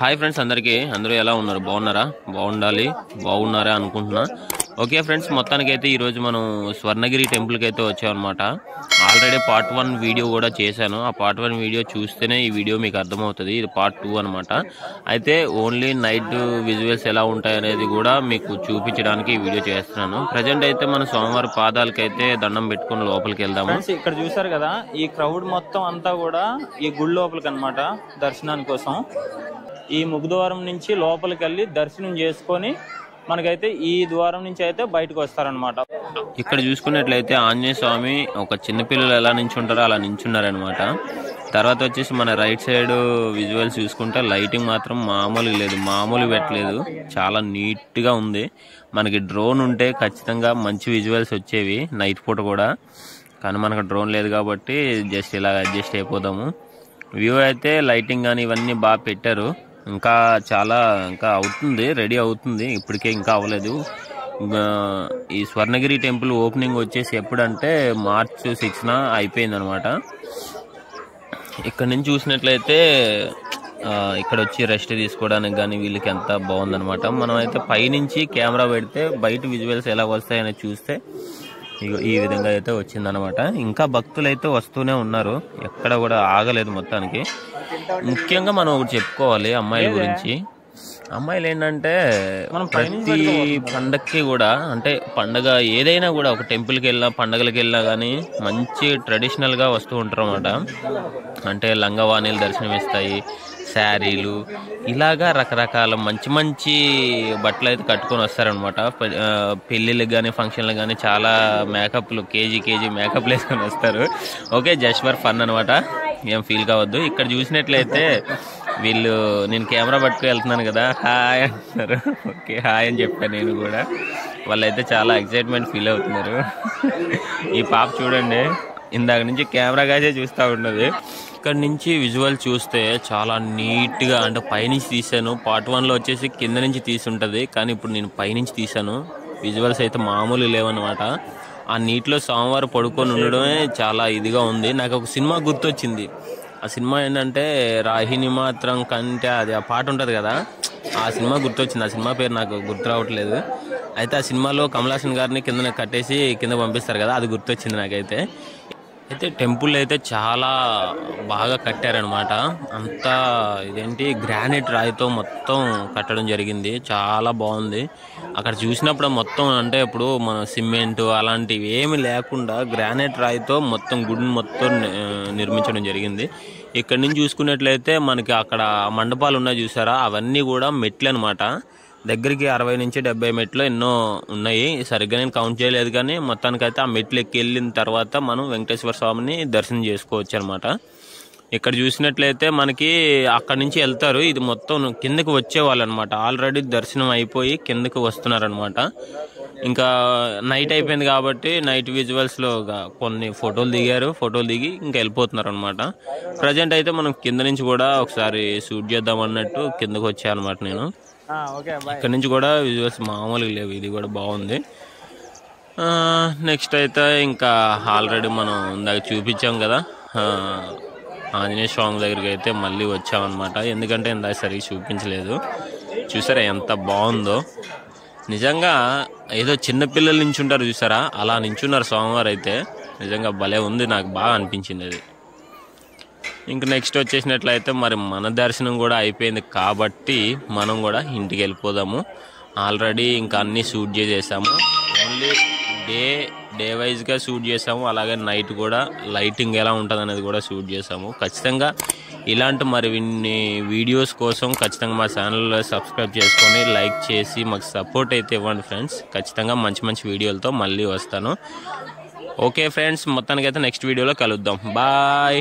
Hi friends, అందరూ ఎలా ఉన్నారు? బాగున్నారా? బాగున్నారా అనుకుంటున్నా. ఓకే ఫ్రెండ్స్, మొత్తానికైతే ఈరోజు మనం స్వర్ణగిరి టెంపుల్కి అయితే వచ్చామన్నమాట. ఆల్రెడీ పార్ట్ 1 వీడియో కూడా చేశాను. ఆ పార్ట్ 1 వీడియో చూస్తేనే ఈ వీడియో మీకు అర్థమవుతుంది. ఇది పార్ట్ 2 అనమాట. అయితే ఓన్లీ నైట్ విజువల్స్ ఎలా ఉంటాయనేది కూడా మీకు చూపించడానికి ఈ వీడియో చేస్తున్నాను. ప్రజెంట్ అయితే మన స్వామివారి పాదాలకైతే దండం పెట్టుకుని లోపలికి వెళ్దాము. ఇక్కడ చూసారు కదా, ఈ క్రౌడ్ మొత్తం అంతా కూడా ఈ గుడి లోపలికి అనమాట దర్శనాని కోసం. ఈ ముఖద్వారం నుంచి లోపలికి వెళ్ళి దర్శనం చేసుకొని మనకైతే ఈ ద్వారం నుంచి అయితే బయటకు వస్తారనమాట. ఇక్కడ చూసుకున్నట్లయితే ఆంజనేయ స్వామి ఒక చిన్నపిల్లలు ఎలా నించుంటారో అలా నించున్నారనమాట. తర్వాత వచ్చేసి మన రైట్ సైడ్ విజువల్స్ చూసుకుంటే లైటింగ్ మాత్రం మామూలు పెట్టలేదు. చాలా నీట్గా ఉంది. మనకి డ్రోన్ ఉంటే ఖచ్చితంగా మంచి విజువల్స్ వచ్చేవి నైట్ పూట కూడా. కానీ మనకు డ్రోన్ లేదు కాబట్టి జస్ట్ ఇలా అడ్జస్ట్ అయిపోదాము. వ్యూ అయితే లైటింగ్ కానీ ఇవన్నీ బాగా పెట్టారు. ఇంకా అవుతుంది, రెడీ అవుతుంది. ఇప్పటికే ఇంకా అవ్వలేదు. ఈ స్వర్ణగిరి టెంపుల్ ఓపెనింగ్ వచ్చేసి ఎప్పుడంటే March 6న అయిపోయింది అనమాట. ఇక్కడ నుంచి చూసినట్లయితే ఇక్కడ వచ్చి రెస్ట్ తీసుకోవడానికి కానీ వీళ్ళకి ఎంత బాగుందనమాట. మనం అయితే పైనుంచి కెమెరా పెడితే బయట విజువల్స్ ఎలా వస్తాయని చూస్తే ఈ విధంగా అయితే వచ్చిందనమాట. ఇంకా భక్తులు అయితే వస్తూనే ఉన్నారు, ఎక్కడ కూడా ఆగలేదు మొత్తానికి. ముఖ్యంగా మనం ఒకటి చెప్పుకోవాలి అమ్మాయిల గురించి. అమ్మాయిలు ఏంటంటే ప్రతి పండగకి కూడా, అంటే పండగ ఏదైనా కూడా ఒక టెంపుల్కి వెళ్ళినా పండగలకి వెళ్ళినా కానీ మంచి ట్రెడిషనల్గా వస్తూ ఉంటారు అన్నమాట. అంటే లంగవాణీలు దర్శనం ఇస్తాయి, శారీలు, ఇలాగా రకరకాల మంచి బట్టలు అయితే కట్టుకొని వస్తారనమాట. పెళ్ళిళ్ళకి కానీ ఫంక్షన్లకు కానీ చాలా మేకప్లు కేజీ మేకప్లు వేసుకొని వస్తారు. ఓకే, జస్ట్ ఫర్ ఫన్ అనమాట, ఏం ఫీల్ కావద్దు. ఇక్కడ చూసినట్లయితే వీళ్ళు, నేను కెమెరా పట్టుకు వెళ్తున్నాను కదా, హాయ్ అంటున్నారు. ఓకే, హాయ్ అని చెప్పాను నేను కూడా. వాళ్ళైతే చాలా ఎక్సైట్మెంట్ ఫీల్ అవుతున్నారు. ఈ పాప చూడండి, ఇందాక నుంచి కెమెరా కాసే చూస్తూ ఉన్నది. ఇక్కడ నుంచి విజువల్ చూస్తే చాలా నీట్గా, అంటే పైనుంచి తీసాను. పార్ట్ 1లో వచ్చేసి కింద నుంచి తీసి ఉంటుంది, కానీ ఇప్పుడు నేను పైనుంచి తీసాను. విజువల్స్ అయితే మామూలు లేవన్నమాట. ఆ నీటిలో స్వామివారు పడుకొని ఉండడమే చాలా ఇదిగా ఉంది. నాకు ఒక సినిమా గుర్తొచ్చింది. ఆ సినిమా ఏంటంటే రాహిణి మాత్రం కంటే, అది ఆ పాట ఉంటుంది కదా, ఆ సినిమా గుర్తొచ్చింది. ఆ సినిమా పేరు నాకు గుర్తు రావట్లేదు. అయితే ఆ సినిమాలో కమల్ హాసన్ గారిని కింద కట్టేసి కింద పంపిస్తారు కదా, అది గుర్తొచ్చింది నాకైతే. అయితే టెంపుల్ అయితే చాలా బాగా కట్టారనమాట. అంతా ఇదేంటి గ్రానైట్ రాయితో మొత్తం కట్టడం జరిగింది. చాలా బాగుంది. అక్కడ చూసినప్పుడు మొత్తం, అంటే ఇప్పుడు మన సిమెంట్ అలాంటివి ఏమి లేకుండా గ్రానైట్ రాయితో మొత్తం గుడిని మొత్తం నిర్మించడం జరిగింది. ఇక్కడ నుంచి చూసుకున్నట్లయితే మనకి అక్కడ మండపాలు ఉన్నాయి చూసారా, అవన్నీ కూడా మెట్లు అనమాట. దగ్గరికి 60 నుంచి 70 మెట్లు ఎన్నో ఉన్నాయి. సరిగ్గా నేను కౌంట్ చేయలేదు, కానీ మొత్తానికైతే ఆ మెట్లు ఎక్కి వెళ్ళిన తర్వాత మనం వెంకటేశ్వర స్వామిని దర్శనం చేసుకోవచ్చు అనమాట. ఇక్కడ చూసినట్లయితే మనకి అక్కడి నుంచి వెళ్తారు. ఇది మొత్తం కిందకి వచ్చేవాళ్ళు అనమాట. ఆల్రెడీ దర్శనం అయిపోయి కిందకి వస్తున్నారనమాట. ఇంకా నైట్ అయిపోయింది కాబట్టి నైట్ విజువల్స్లో కొన్ని ఫోటోలు దిగి ఇంకా వెళ్ళిపోతున్నారు అనమాట. ప్రజెంట్ అయితే మనం కింద నుంచి కూడా ఒకసారి షూట్ చేద్దాం అన్నట్టు కిందకి వచ్చాను అనమాట నేను. ఇక్కడ నుంచి కూడా విజువల్స్ మామూలుగా లేవు, ఇది కూడా బాగుంది. నెక్స్ట్ అయితే ఇంకా ఆల్రెడీ మనం ఇందాక చూపించాం కదా ఆంజనేయ స్వామి దగ్గరికి అయితే మళ్ళీ వచ్చామన్నమాట. ఎందుకంటే ఇందాక సరిగ్గా చూపించలేదు. చూసారా ఎంత బాగుందో. నిజంగా ఏదో చిన్నపిల్లలు నించుంటారు చూసారా, అలా నించున్నారు స్వామివారు అయితే. నిజంగా భలే ఉంది, నాకు బాగా అనిపించింది అది. ఇంక నెక్స్ట్ వచ్చేసినట్లయితే మరి మన దర్శనం కూడా అయిపోయింది కాబట్టి మనం కూడా ఇంటికి వెళ్ళిపోదాము. ఆల్రెడీ ఇంకా అన్నీ షూట్ చేసేసాము. ఓన్లీ డే వైజ్గా షూట్ చేసాము. అలాగే నైట్ కూడా లైటింగ్ ఎలా ఉంటుంది అనేది కూడా షూట్ చేసాము. ఖచ్చితంగా ఇలాంటి మరిన్ని వీడియోస్ కోసం ఖచ్చితంగా మా ఛానల్లో సబ్స్క్రైబ్ చేసుకొని లైక్ చేసి మాకు సపోర్ట్ అయితే ఇవ్వండి ఫ్రెండ్స్. ఖచ్చితంగా మంచి వీడియోలతో మళ్ళీ వస్తాను. ఓకే ఫ్రెండ్స్, మొత్తానికైతే నెక్స్ట్ వీడియోలో కలుద్దాం. బాయ్.